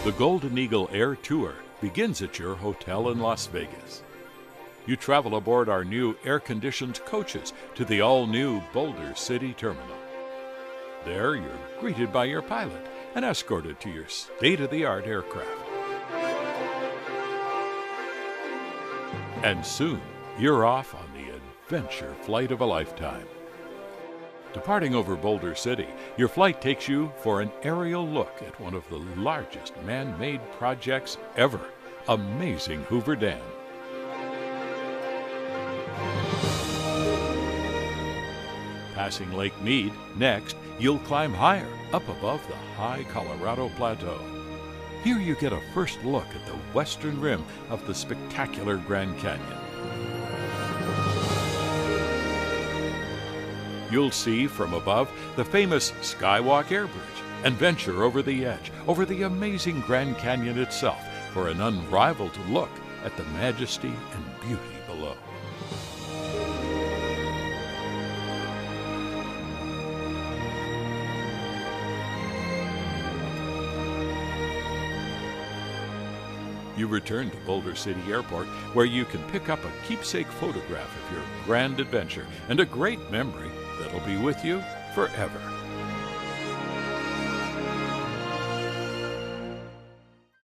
The Golden Eagle Air Tour begins at your hotel in Las Vegas. You travel aboard our new air-conditioned coaches to the all-new Boulder City Terminal. There, you're greeted by your pilot and escorted to your state-of-the-art aircraft. And soon, you're off on the adventure flight of a lifetime. Departing over Boulder City, your flight takes you for an aerial look at one of the largest man-made projects ever, amazing Hoover Dam. Passing Lake Mead, next, you'll climb higher, up above the high Colorado Plateau. Here you get a first look at the western rim of the spectacular Grand Canyon. You'll see from above the famous Skywalk Air Bridge and venture over the edge, over the amazing Grand Canyon itself, for an unrivaled look at the majesty and beauty below. You return to Boulder City Airport, where you can pick up a keepsake photograph of your grand adventure and a great memory that'll be with you forever.